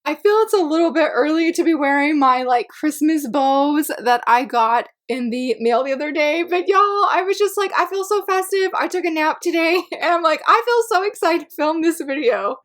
I feel it's a little bit early to be wearing my like Christmas bows that I got in the mail the other day, but y'all, I was just like, I feel so festive. I took a nap today and I'm like, I feel so excited to film this video.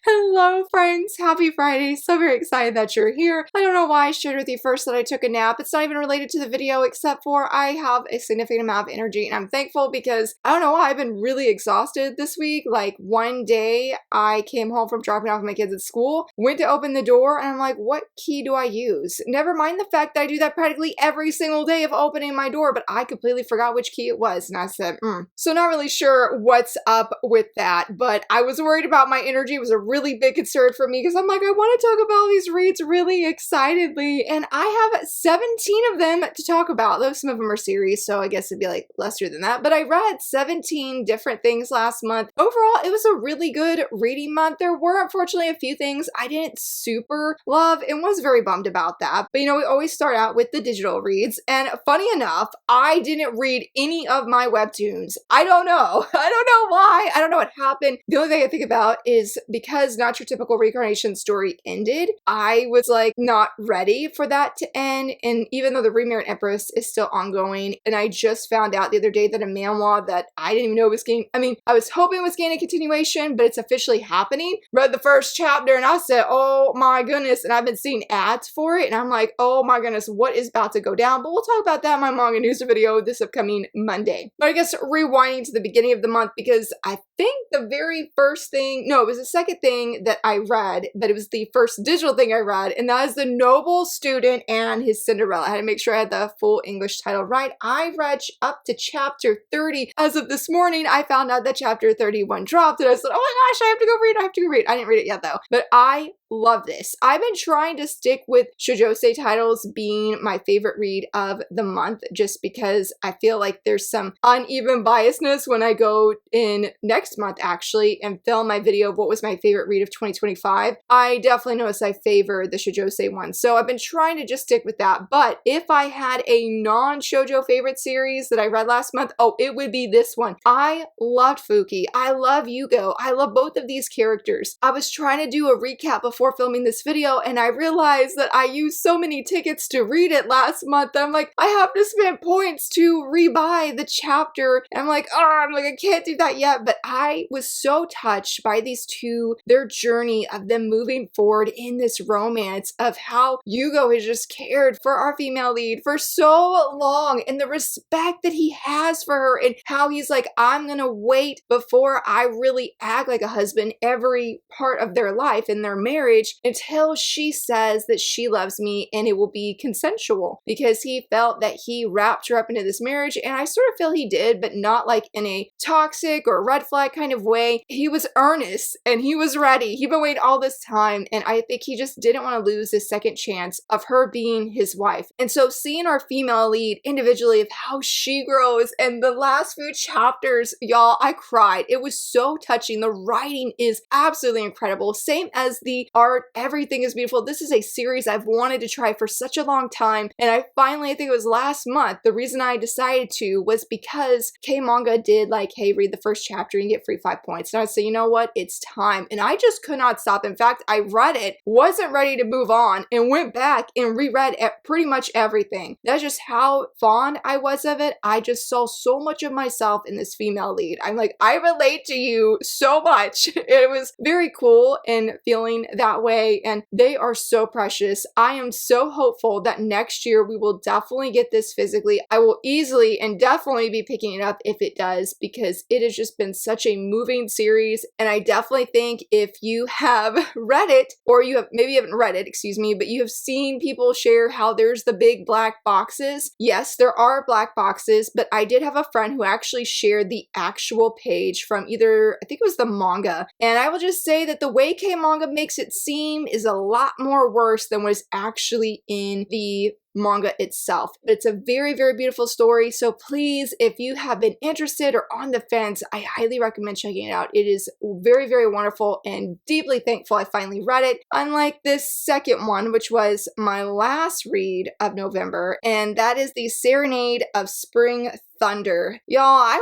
Hello friends, happy Friday. So very excited that you're here. I don't know why I shared with you first that I took a nap. It's not even related to the video except for I have a significant amount of energy and I'm thankful because I don't know why I've been really exhausted this week. Like one day I came home from dropping off my kids at school, went to open the door and I'm like, what key do I use? Never mind the fact that I do that practically every single day of opening my door, but I completely forgot which key it was and I said, So not really sure what's up with that, but I was worried about my energy. It was a really big concern for me because I'm like, I want to talk about these reads really excitedly, and I have 17 of them to talk about. Though some of them are series, so I guess it'd be like lesser than that, but I read 17 different things last month. Overall, it was a really good reading month. There were unfortunately a few things I didn't super love and was very bummed about that, but you know, we always start out with the digital reads, and funny enough, I didn't read any of my webtoons. I don't know. I don't know why. I don't know what happened. The only thing I think about is because Not Your Typical Reincarnation story ended, I was like not ready for that to end, and even though the Remarried Empress is still ongoing, and I just found out the other day that a manhwa that I didn't even know was getting, I was hoping it was getting a continuation, but it's officially happening. Read the first chapter and I said, oh my goodness, and I've been seeing ads for it and I'm like, oh my goodness, what is about to go down? But we'll talk about that in my manga news video this upcoming Monday. But I guess rewinding to the beginning of the month, because I think the very first thing, no, it was the second thing that I read, but it was the first digital thing I read, and that is The Noble Student and His Cinderella. I had to make sure I had the full English title right. I read up to chapter 30. As of this morning, I found out that chapter 31 dropped, and I said, oh my gosh, I have to go read, I have to go read. I didn't read it yet though, but I love this. I've been trying to stick with shoujosei titles being my favorite read of the month just because I feel like there's some uneven biasness when I go in next month actually and film my video of what was my favorite read of 2025. I definitely notice I favor the shoujosei one. So I've been trying to just stick with that. But if I had a non-shoujo favorite series that I read last month, oh, it would be this one. I loved Fuki. I love Yugo. I love both of these characters. I was trying to do a recap before filming this video and I realized that I used so many tickets to read it last month that I'm like, I have to spend points to rebuy the chapter. And I'm like, I can't do that yet. But I was so touched by these two, their journey of them moving forward in this romance of how Yugo has just cared for our female lead for so long and the respect that he has for her and how he's like, I'm gonna wait before I really act like a husband every part of their life and their marriage until she says that she loves me and it will be consensual, because he felt that he wrapped her up into this marriage, and I sort of feel he did, but not like in a toxic or red flag kind of way. He was earnest and he was ready. He'd been waiting all this time, and I think he just didn't want to lose this second chance of her being his wife. And so seeing our female lead individually of how she grows and the last few chapters, y'all, I cried. It was so touching. The writing is absolutely incredible. Same as the art, everything is beautiful. This is a series I've wanted to try for such a long time, and I think it was last month, the reason I decided to was because K-Manga did like, hey, read the first chapter and get free 5 points. And I said, you know what, it's time. And I just could not stop. In fact, I read it, wasn't ready to move on, and went back and reread pretty much everything. That's just how fond I was of it. I just saw so much of myself in this female lead. I'm like, I relate to you so much. It was very cool and feeling that way, and they are so precious. I am so hopeful that next year we will definitely get this physically. I will easily and definitely be picking it up if it does, because it has just been such a moving series, and I definitely think if you have read it, or maybe you haven't read it, excuse me, but you have seen people share how there's the big black boxes. Yes, there are black boxes, but I did have a friend who actually shared the actual page from either, I think it was the manga, and I will just say that the way K-Manga makes it seem is a lot more worse than what is actually in the manga itself. But it's a very, very beautiful story. So please, if you have been interested or on the fence, I highly recommend checking it out. It is very, very wonderful and deeply thankful I finally read it. Unlike this second one, which was my last read of November, and that is the Serenade of Spring Thunder. Y'all, I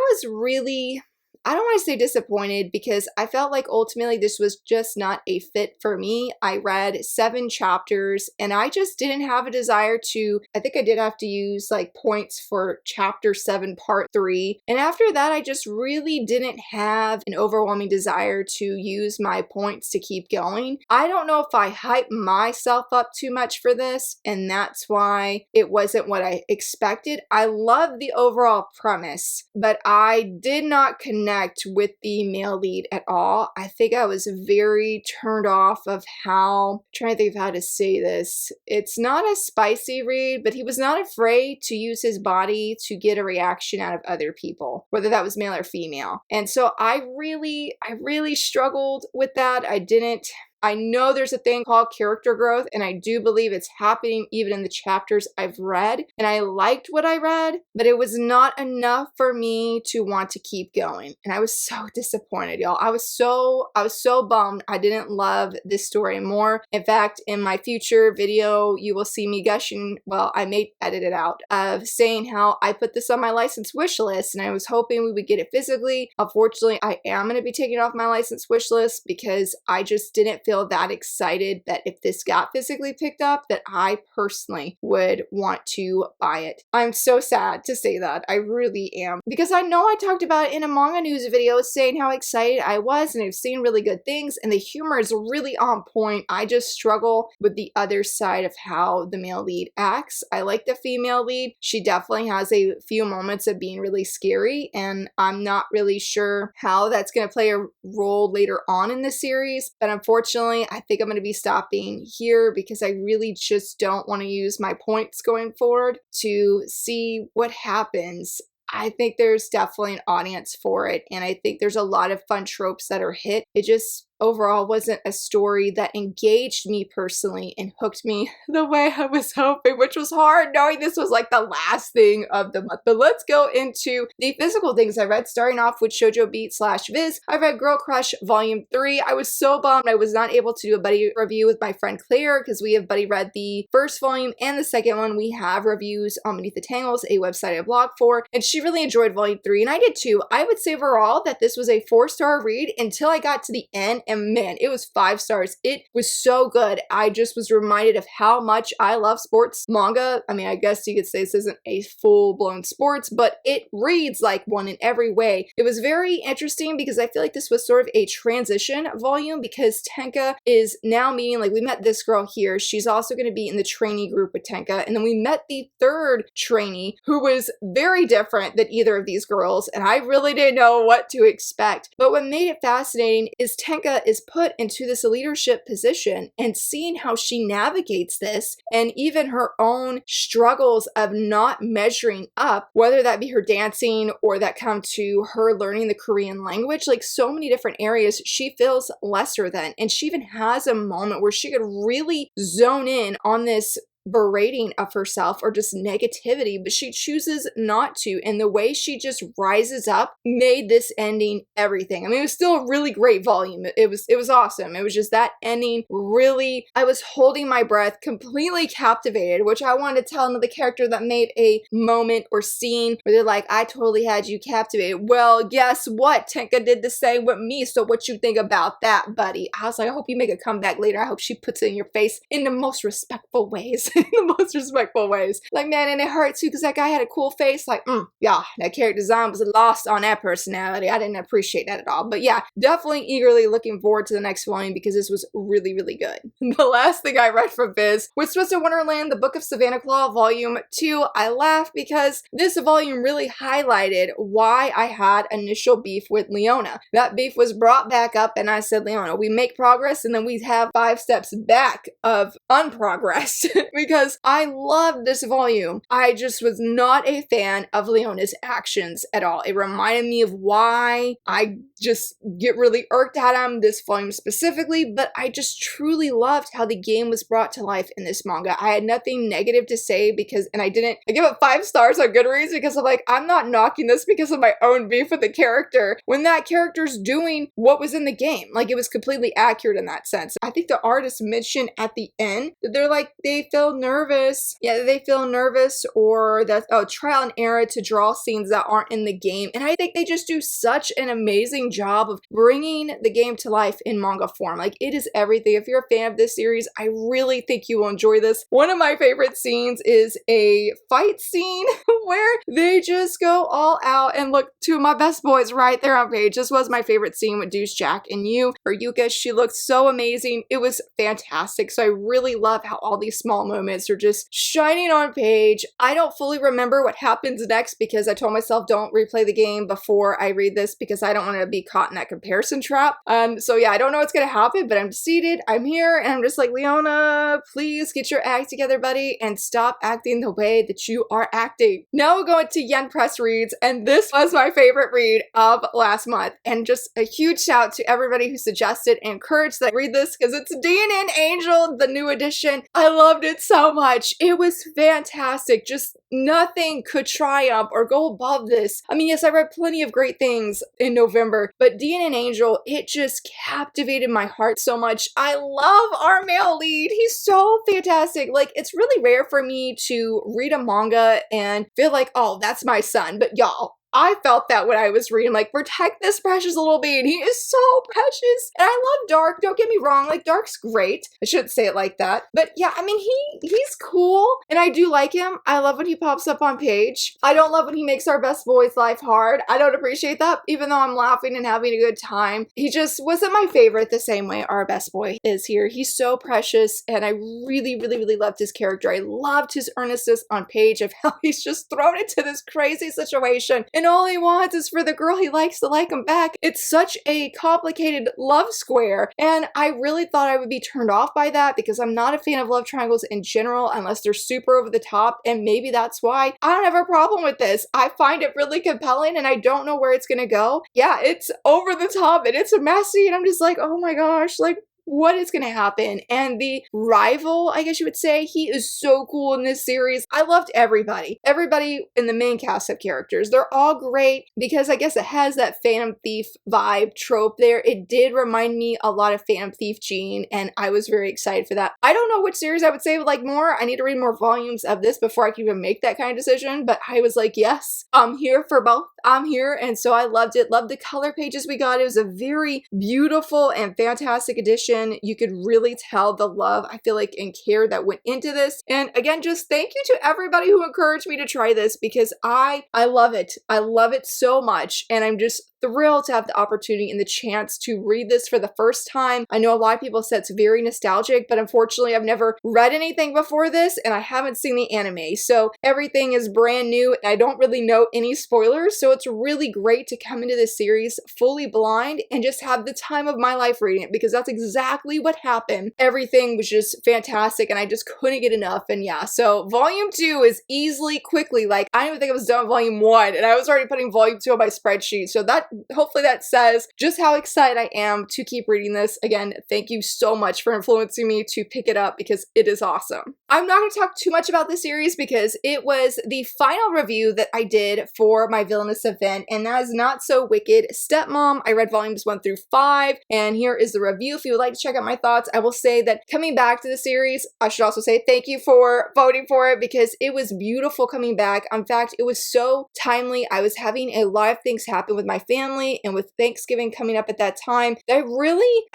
don't want to say disappointed because I felt like ultimately this was just not a fit for me. I read 7 chapters and I just didn't have a desire to, I think I did have to use like points for chapter 7 part 3. And after that, I just really didn't have an overwhelming desire to use my points to keep going. I don't know if I hyped myself up too much for this and that's why it wasn't what I expected. I love the overall premise, but I did not connect with the male lead at all. I think I was very turned off of how, I'm trying to think of how to say this. It's not a spicy read, but he was not afraid to use his body to get a reaction out of other people, whether that was male or female. And so I really struggled with that. I know there's a thing called character growth, and I do believe it's happening even in the chapters I've read. And I liked what I read, but it was not enough for me to want to keep going. And I was so disappointed, y'all. I was so bummed I didn't love this story more. In fact, in my future video, you will see me gushing, well, I may edit it out, of saying how I put this on my license wish list and I was hoping we would get it physically. Unfortunately, I am going to be taking it off my license wish list because I just didn't feel that excited that if this got physically picked up that I personally would want to buy it. I'm so sad to say that. I really am. Because I know I talked about it in a manga news video saying how excited I was and I've seen really good things and the humor is really on point. I just struggle with the other side of how the male lead acts. I like the female lead. She definitely has a few moments of being really scary and I'm not really sure how that's going to play a role later on in the series, but unfortunately I think I'm going to be stopping here because I really just don't want to use my points going forward to see what happens. I think there's definitely an audience for it and I think there's a lot of fun tropes that are hit. It just overall wasn't a story that engaged me personally and hooked me the way I was hoping, which was hard knowing this was like the last thing of the month. But let's go into the physical things I read, starting off with Shoujo Beat / Viz. I read Girl Crush Volume 3. I was so bummed I was not able to do a buddy review with my friend Claire because we have buddy read the first volume and the second one. We have reviews on Beneath the Tangles, a website I blog for, and she really enjoyed Volume 3 and I did too. I would say overall that this was a 4-star read until I got to the end. And man, it was 5 stars. It was so good. I just was reminded of how much I love sports manga. I mean, I guess you could say this isn't a full-blown sports, but it reads like one in every way. It was very interesting because I feel like this was sort of a transition volume because Tenka is now meeting, like we met this girl here. She's also going to be in the trainee group with Tenka. And then we met the 3rd trainee who was very different than either of these girls. And I really didn't know what to expect. But what made it fascinating is Tenka is put into this leadership position and seeing how she navigates this and even her own struggles of not measuring up, whether that be her dancing or that come to her learning the Korean language, like so many different areas she feels lesser than. And she even has a moment where she could really zone in on this berating of herself or just negativity, but she chooses not to. And the way she just rises up made this ending everything. I mean, it was still a really great volume. It was awesome. It was just that ending really, I was holding my breath, completely captivated, which I wanted to tell another character that made a moment or scene where they're like, I totally had you captivated. Well, guess what? Tenka did the same with me. So what you think about that, buddy? I was like, I hope you make a comeback later. I hope she puts it in your face in the most respectful ways. In the most respectful ways. Like, man, and it hurt too because that guy had a cool face. Like, yeah, that character design was lost on that personality. I didn't appreciate that at all. But yeah, definitely eagerly looking forward to the next volume because this was really, really good. The last thing I read from Viz was Twisted Wonderland, the Book of Savannah Claw, Volume 2. I laughed because this volume really highlighted why I had initial beef with Leona. That beef was brought back up and I said, Leona, we make progress and then we have 5 steps back of unprogress because I loved this volume. I just was not a fan of Leona's actions at all. It reminded me of why I just get really irked at him, this volume specifically, but I just truly loved how the game was brought to life in this manga. I had nothing negative to say because, and I give it 5 stars on Goodreads because I'm like, I'm not knocking this because of my own beef with the character when that character's doing what was in the game. Like, it was completely accurate in that sense. I think the artist mentioned at the end that they're like, they feel nervous. Yeah, they feel nervous, or that, trial and error to draw scenes that aren't in the game. And I think they just do such an amazing job of bringing the game to life in manga form. Like, it is everything. If you're a fan of this series, I really think you will enjoy this. One of my favorite scenes is a fight scene where they just go all out, and look, two of my best boys right there on page. This was my favorite scene with Deuce, Jack, and Yuka. She looked so amazing. It was fantastic. So I really love how all these small moments are just shining on page. I don't fully remember what happens next because I told myself don't replay the game before I read this because I don't want to be caught in that comparison trap. So yeah, I don't know what's gonna happen, but I'm seated, I'm here, and I'm just like, Leona, please get your act together, buddy, and stop acting the way that you are acting. Now we're going to IZE Press Reads, and this was my favorite read of last month. And just a huge shout to everybody who suggested and encouraged that I read this because it's DNN Angel, the new edition. I loved it so much. It was fantastic. Just nothing could triumph or go above this. I mean, yes, I read plenty of great things in November, but DNN Angel, it just captivated my heart so much. I love our male lead. He's so fantastic. Like, it's really rare for me to read a manga and feel like, oh, that's my son. But y'all, I felt that when I was reading, like, protect this precious little being. He is so precious. And I love Dark. Don't get me wrong. Like, Dark's great. I shouldn't say it like that. But yeah, I mean, he's cool. And I do like him. I love when he pops up on page. I don't love when he makes our best boy's life hard. I don't appreciate that, even though I'm laughing and having a good time. He just wasn't my favorite the same way our best boy is here. He's so precious. And I really, really, really loved his character. I loved his earnestness on page of how he's just thrown into this crazy situation. And all he wants is for the girl he likes to like him back. It's such a complicated love square, and I really thought I would be turned off by that because I'm not a fan of love triangles in general unless they're super over the top, and maybe that's why I don't have a problem with this. I find it really compelling, and I don't know where it's gonna go. Yeah, it's over the top, and it's messy, and I'm just like, oh my gosh, like, what is going to happen? And the rival, I guess you would say, he is so cool in this series. I loved everybody. Everybody in the main cast of characters. They're all great because I guess it has that Phantom Thief vibe trope there. It did remind me a lot of Phantom Thief Jean, and I was very excited for that. I don't know which series I would say I would like more. I need to read more volumes of this before I can even make that kind of decision, but I was like, yes, I'm here for both. I'm here, and so I loved it. Loved the color pages we got. It was a very beautiful and fantastic edition. You could really tell the love, I feel like, and care that went into this. And again, just thank you to everybody who encouraged me to try this because I love it. I love it so much, and I'm just thrilled to have the opportunity and the chance to read this for the first time. I know a lot of people said it's very nostalgic, but unfortunately I've never read anything before this and I haven't seen the anime. So everything is brand new and I don't really know any spoilers. So it's really great to come into this series fully blind and just have the time of my life reading it because that's exactly what happened. Everything was just fantastic and I just couldn't get enough. And yeah, so volume 2 is easily, quickly, like I don't even think I was done with volume 1 and I was already putting volume 2 on my spreadsheet. So that hopefully that says just how excited I am to keep reading this. Again, thank you so much for influencing me to pick it up because it is awesome. I'm not going to talk too much about this series because it was the final review that I did for my villainous event, and that is Not So Wicked Stepmom. I read volumes 1 through 5, and here is the review. If you would like to check out my thoughts, I will say that coming back to the series, I should also say thank you for voting for it because it was beautiful coming back. In fact, it was so timely. I was having a lot of things happen with my family and with Thanksgiving coming up at that time. I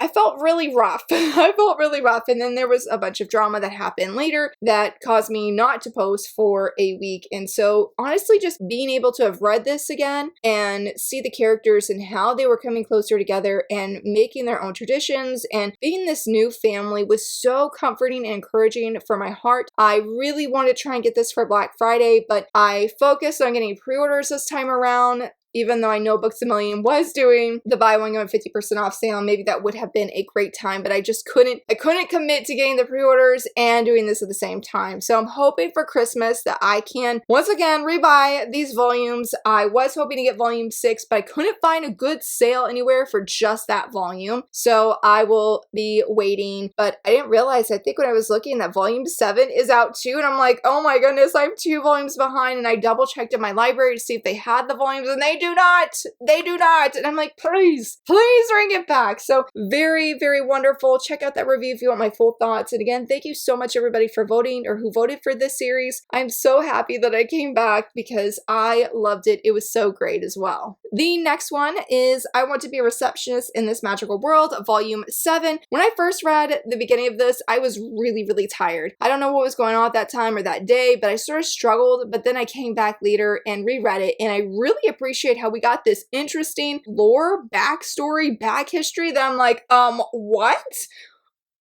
felt really rough. I felt really rough. And then there was a bunch of drama that happened later that caused me not to post for a week. And so honestly, just being able to have read this again and see the characters and how they were coming closer together and making their own traditions and being this new family was so comforting and encouraging for my heart. I really wanted to try and get this for Black Friday, but I focused on getting pre-orders this time around. even though I know Books A Million was doing the buy one get 50% off sale, maybe that would have been a great time, but I just couldn't commit to getting the pre-orders and doing this at the same time. So I'm hoping for Christmas that I can once again rebuy these volumes. I was hoping to get volume 6, but I couldn't find a good sale anywhere for just that volume. So I will be waiting, but I didn't realize, I think when I was looking, that volume 7 is out too, and I'm like, oh my goodness, I'm 2 volumes behind, and I double checked in my library to see if they had the volumes, and they do not. They do not. And I'm like, please bring it back. So very, very wonderful. Check out that review if you want my full thoughts. And again, thank you so much everybody for voting, or who voted for this series. I'm so happy that I came back because I loved it. It was so great as well. The next one is I Want to Be a Receptionist in This Magical World, volume 7. When I first read the beginning of this, I was really, really tired. I don't know what was going on at that time or that day, but I sort of struggled, but then I came back later and reread it, and I really appreciate how we got this interesting lore, backstory, back history that I'm like, what?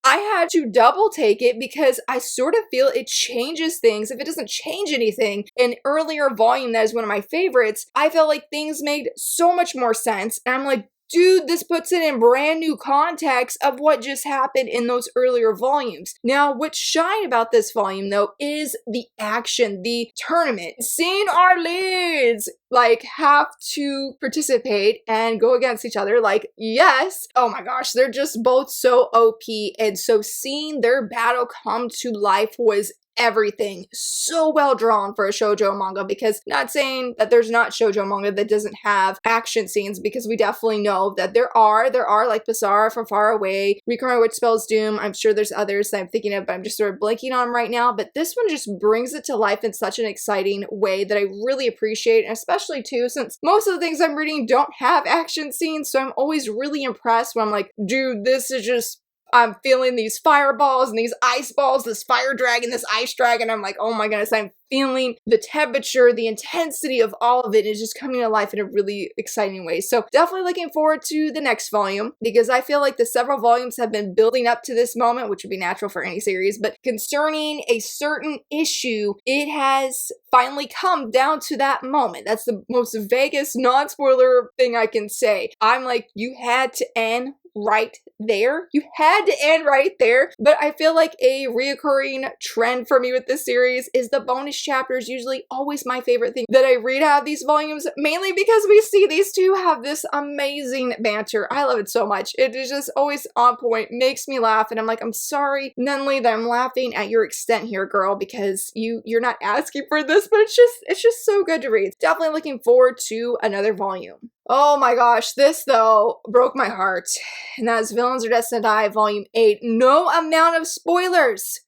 I had to double take it because I sort of feel it changes things. If it doesn't change anything, an earlier volume that is one of my favorites, I felt like things made so much more sense. And I'm like, dude, this puts it in brand new context of what just happened in those earlier volumes. Now, what's shine about this volume, though, is the action, the tournament. Seeing our leads, like, have to participate and go against each other, like, yes. Oh my gosh, they're just both so OP, and so seeing their battle come to life was everything. So well drawn for a shoujo manga, because not saying that there's not shoujo manga that doesn't have action scenes, because we definitely know that there are like Pissara From Far Away, Recurring Witch Spells Doom. I'm sure there's others that I'm thinking of, but I'm just sort of blanking on them right now. But this one just brings it to life in such an exciting way that I really appreciate, and especially too, since most of the things I'm reading don't have action scenes, so I'm always really impressed when I'm like, dude, this is just, I'm feeling these fireballs and these ice balls, this fire dragon, this ice dragon. I'm like, oh my goodness, I'm feeling the temperature, the intensity of all of it is just coming to life in a really exciting way. So definitely looking forward to the next volume, because I feel like the several volumes have been building up to this moment, which would be natural for any series, but concerning a certain issue, it has finally come down to that moment. That's the most vaguest, non-spoiler thing I can say. I'm like, you had to end right there. You had to end right there. But I feel like a reoccurring trend for me with this series is the bonus chapters. Usually always my favorite thing that I read out of these volumes, mainly because we see these two have this amazing banter. I love it so much. It is just always on point, makes me laugh, and I'm like, I'm sorry, Nunley, that I'm laughing at your extent here, girl, because you're not asking for this, but it's just so good to read. Definitely looking forward to another volume. Oh my gosh, this though broke my heart, and that is Villains Are Destined to Die, Volume 8. No amount of spoilers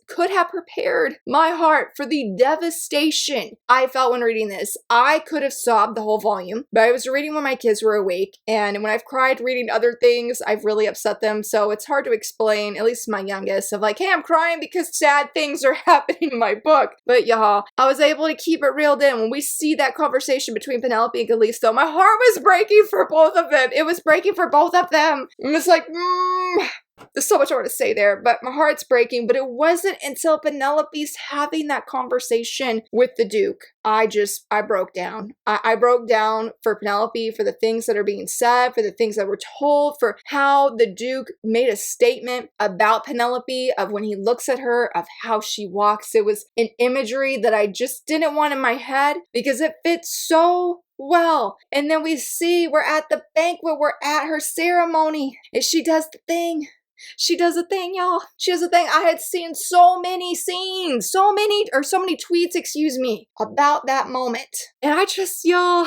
could have prepared my heart for the devastation I felt when reading this. I could have sobbed the whole volume, but I was reading when my kids were awake, and when I've cried reading other things, I've really upset them, so it's hard to explain, at least my youngest, of like, hey, I'm crying because sad things are happening in my book. But y'all, I was able to keep it reeled in. When we see that conversation between Penelope and Callisto, my heart was breaking for both of them. It was breaking for both of them. It was like, there's so much more to say there, but my heart's breaking. But it wasn't until Penelope's having that conversation with the Duke, I broke down. I broke down for Penelope, for the things that are being said, for the things that were told, for how the Duke made a statement about Penelope, of when he looks at her, of how she walks. It was an imagery that I just didn't want in my head because it fits so well. And then we see we're at the banquet, we're at her ceremony, and she does the thing. She does a thing, y'all. She does a thing. I had seen so many scenes, so many tweets, excuse me, about that moment. And I just, y'all,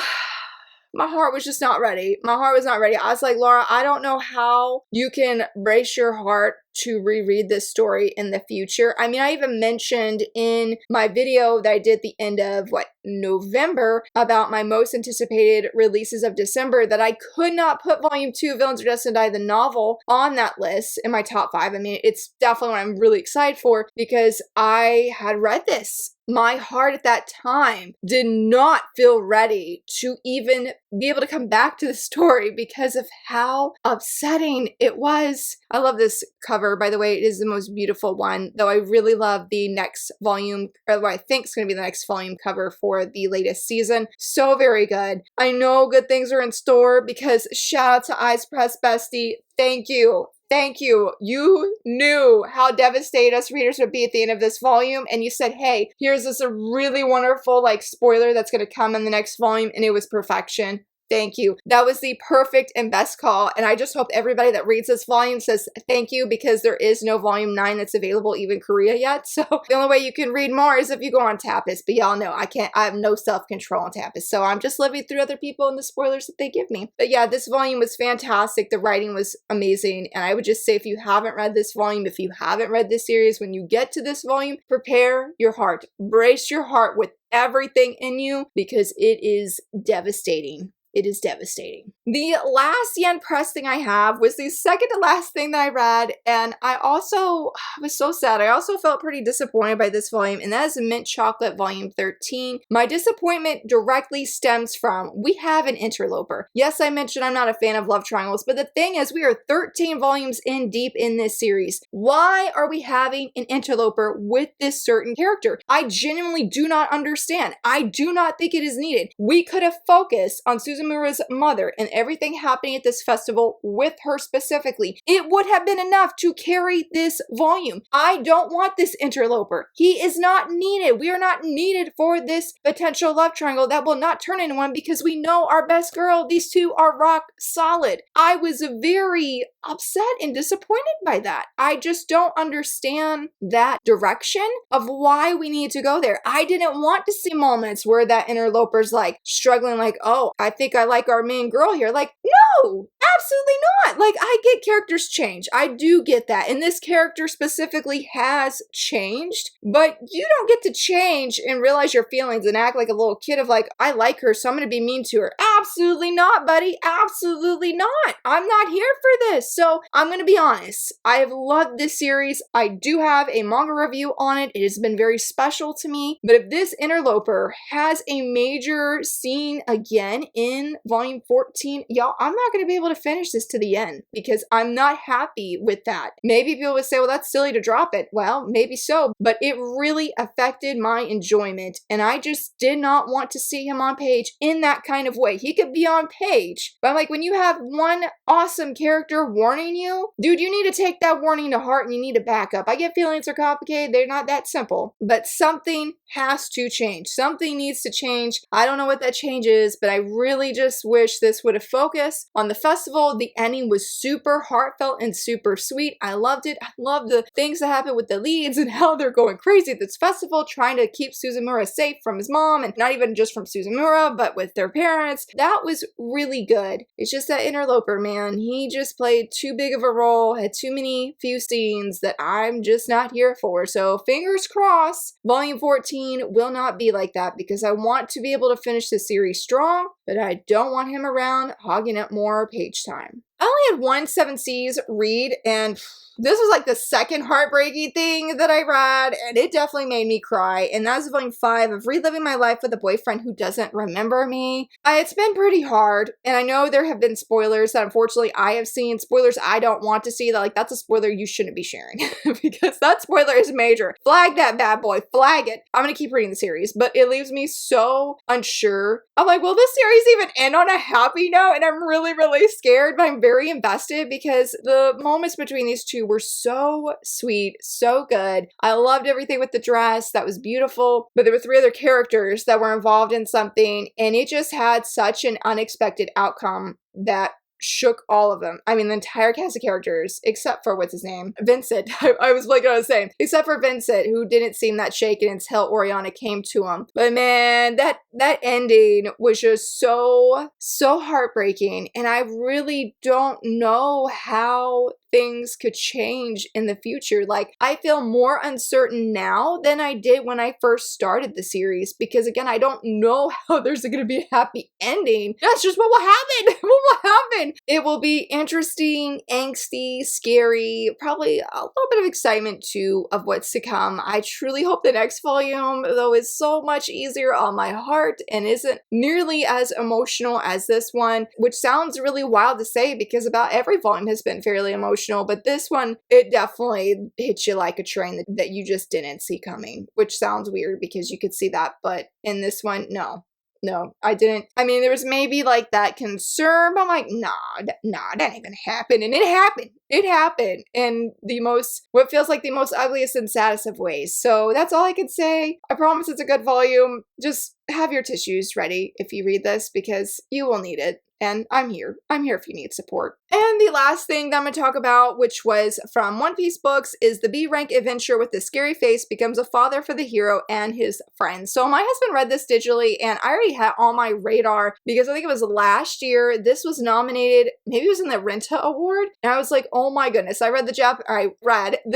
my heart was just not ready. My heart was not ready. I was like, Laura, I don't know how you can brace your heart to reread this story in the future. I mean, I even mentioned in my video that I did at the end of, November, about my most anticipated releases of December, that I could not put Volume 2, Villains Are Destined to Die, the novel, on that list in my top 5. I mean, it's definitely what I'm really excited for, because I had read this my heart at that time did not feel ready to even be able to come back to the story because of how upsetting it was. I love this cover, by the way. It is the most beautiful one, though I really love the next volume, or what I think is going to be the next volume cover for the latest season. So very good. I know good things are in store because shout out to IZE Press Bestie. Thank you. Thank you. You knew how devastated us readers would be at the end of this volume, and you said, hey, here's this a really wonderful spoiler that's going to come in the next volume, and it was perfection. Thank you. That was the perfect and best call, and I just hope everybody that reads this volume says thank you, because there is no volume 9 that's available even Korea yet, so the only way you can read more is if you go on Tapas, but y'all know I have no self-control on Tapas, so I'm just living through other people and the spoilers that they give me. But yeah, this volume was fantastic. The writing was amazing, and I would just say if you haven't read this volume, if you haven't read this series, when you get to this volume, prepare your heart. Brace your heart with everything in you, because it is devastating. It is devastating. The last Yen Press thing I have was the second to last thing that I read, and I was so sad. I also felt pretty disappointed by this volume, and that is Mint Chocolate Volume 13. My disappointment directly stems from, we have an interloper. Yes, I mentioned I'm not a fan of love triangles, but the thing is, we are 13 volumes in deep in this series. Why are we having an interloper with this certain character? I genuinely do not understand. I do not think it is needed. We could have focused on Suzumura's mother and everything happening at this festival with her specifically. It would have been enough to carry this volume. I don't want this interloper. He is not needed. We are not needed for this potential love triangle that will not turn into one, because we know our best girl, these two are rock solid. I was very upset and disappointed by that. I just don't understand that direction of why we need to go there. I didn't want to see moments where that interloper's struggling, oh, I think I like our main girl here. No, absolutely not. I get characters change. I do get that. And this character specifically has changed, but you don't get to change and realize your feelings and act like a little kid of I like her, so I'm going to be mean to her. Absolutely not, buddy. Absolutely not. I'm not here for this. So I'm going to be honest. I have loved this series. I do have a manga review on it. It has been very special to me. But if this interloper has a major scene again in volume 14, y'all, I'm not going to be able to finish this to the end, because I'm not happy with that. Maybe people would say, well, that's silly to drop it. Well, maybe so, but it really affected my enjoyment, and I just did not want to see him on page in that kind of way. He could be on page, but when you have one awesome character warning you, dude, you need to take that warning to heart and you need to back up. I get feelings are complicated. They're not that simple, but something has to change. Something needs to change. I don't know what that change is, but I really just wish this would have focused on the festival. The ending was super heartfelt and super sweet. I loved it. I love the things that happen with the leads and how they're going crazy at this festival, trying to keep Suzumura safe from his mom, and not even just from Suzumura, but with their parents. That was really good. It's just that interloper, man. He just played too big of a role, had too many few scenes that I'm just not here for. So fingers crossed, volume 14 will not be like that, because I want to be able to finish this series strong, but I don't want him around hogging up more page time. I only had one 7C's read, and this was the second heartbreaking thing that I read, and it definitely made me cry, and that was volume 5 of Reliving My Life with a Boyfriend Who Doesn't Remember Me. It's been pretty hard, and I know there have been spoilers that unfortunately I have seen, spoilers I don't want to see, that that's a spoiler you shouldn't be sharing, because that spoiler is major. Flag that bad boy, flag it. I'm gonna keep reading the series, but it leaves me so unsure. I'm will this series even end on a happy note? And I'm really, really scared, but I'm very invested, because the moments between these two were so sweet, so good. I loved everything with the dress. That was beautiful. But there were 3 other characters that were involved in something, and it just had such an unexpected outcome that shook all of them. I mean, the entire cast of characters, except for, what's his name? Vincent. I was what I was saying. Except for Vincent, who didn't seem that shaken until Oriana came to him. But man, that ending was just so heartbreaking. And I really don't know how things could change in the future. Like, I feel more uncertain now than I did when I first started the series, because again, I don't know how there's going to be a happy ending. That's just what will happen. What will happen? It will be interesting, angsty, scary, probably a little bit of excitement too of what's to come. I truly hope the next volume, though, is so much easier on my heart and isn't nearly as emotional as this one, which sounds really wild to say because about every volume has been fairly emotional, but this one, it definitely hits you like a train that you just didn't see coming, which sounds weird because you could see that, but in this one, no. No, I didn't. I mean, there was maybe like that concern, but I'm like, nah, that ain't gonna happen. And it happened. It happened in the most, what feels like the most ugliest and saddest of ways. So that's all I can say. I promise it's a good volume. Just have your tissues ready if you read this because you will need it. And I'm here. I'm here if you need support. And the last thing that I'm going to talk about, which was from One Piece books, is the B rank adventure with the scary face becomes a father for the hero and his friends. So my husband read this digitally and I already had on my radar because I think it was last year. This was nominated, maybe it was in the Renta Award. And I was like, oh my goodness. I read the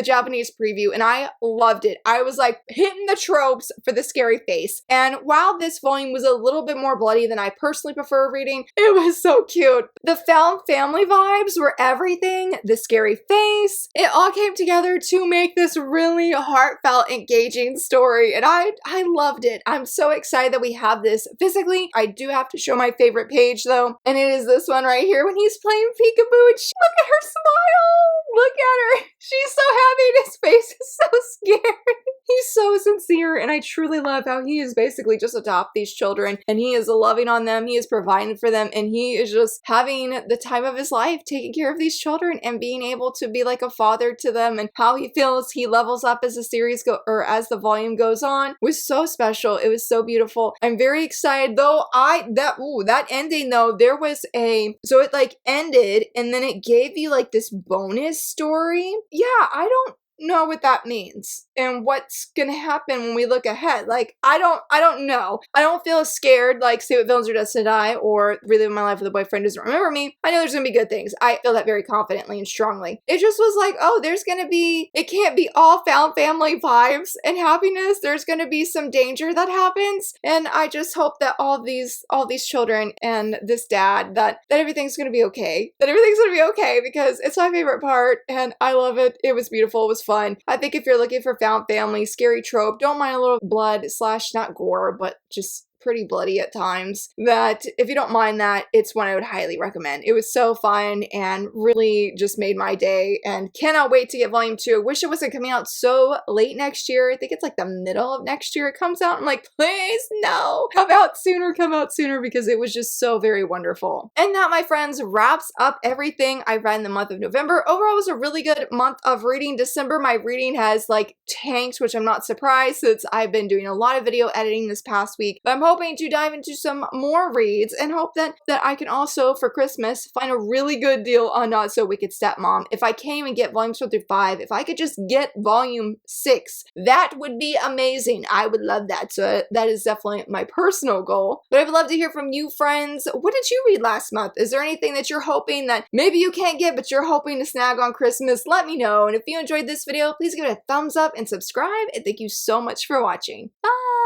Japanese preview and I loved it. I was like hitting the tropes for the scary face. And while this volume was a little bit more bloody than I personally prefer reading, it was so cute. The found family vibes were everything. The scary face. It all came together to make this really heartfelt, engaging story. And I loved it. I'm so excited that we have this physically. I do have to show my favorite page though. And it is this one right here when he's playing peekaboo. And look at her smile. Look at her. She's so happy and his face is so scared. He's so sincere and I truly love how he is basically just adopt these children and he is loving on them. He is providing for them and he is just having the time of his life taking care of these children and being able to be like a father to them, and how he feels he levels up as the series as the volume goes on was so special. It was so beautiful. I'm very excited though. That ending though, so it like ended and then it gave you like this bonus story. Yeah, I don't know what that means and what's gonna happen when we look ahead. Like, I don't know. I don't feel scared like say what villains are destined to die or relive my life with a boyfriend doesn't remember me. I know there's gonna be good things. I feel that very confidently and strongly. It just was like, oh, it can't be all found family vibes and happiness. There's gonna be some danger that happens. And I just hope that all these children and this dad, that everything's gonna be okay. That everything's gonna be okay because it's my favorite part and I love it. It was beautiful. It was fun. I think if you're looking for found family, scary trope, don't mind a little blood / not gore, but just pretty bloody at times, that if you don't mind that, it's one I would highly recommend. It was so fun and really just made my day and cannot wait to get volume 2. Wish it wasn't coming out so late next year. I think it's like the middle of next year it comes out. I'm like, please, no, come out sooner because it was just so very wonderful. And that, my friends, wraps up everything I read in the month of November. Overall, it was a really good month of reading. December, my reading has like tanked, which I'm not surprised since I've been doing a lot of video editing this past week, but I'm hoping to dive into some more reads and hope that I can also, for Christmas, find a really good deal on Not So Wicked Stepmom. If I can't even get volumes 1 through 5, if I could just get volume 6, that would be amazing. I would love that. So that is definitely my personal goal. But I would love to hear from you, friends. What did you read last month? Is there anything that you're hoping that maybe you can't get, but you're hoping to snag on Christmas? Let me know. And if you enjoyed this video, please give it a thumbs up and subscribe. And thank you so much for watching. Bye!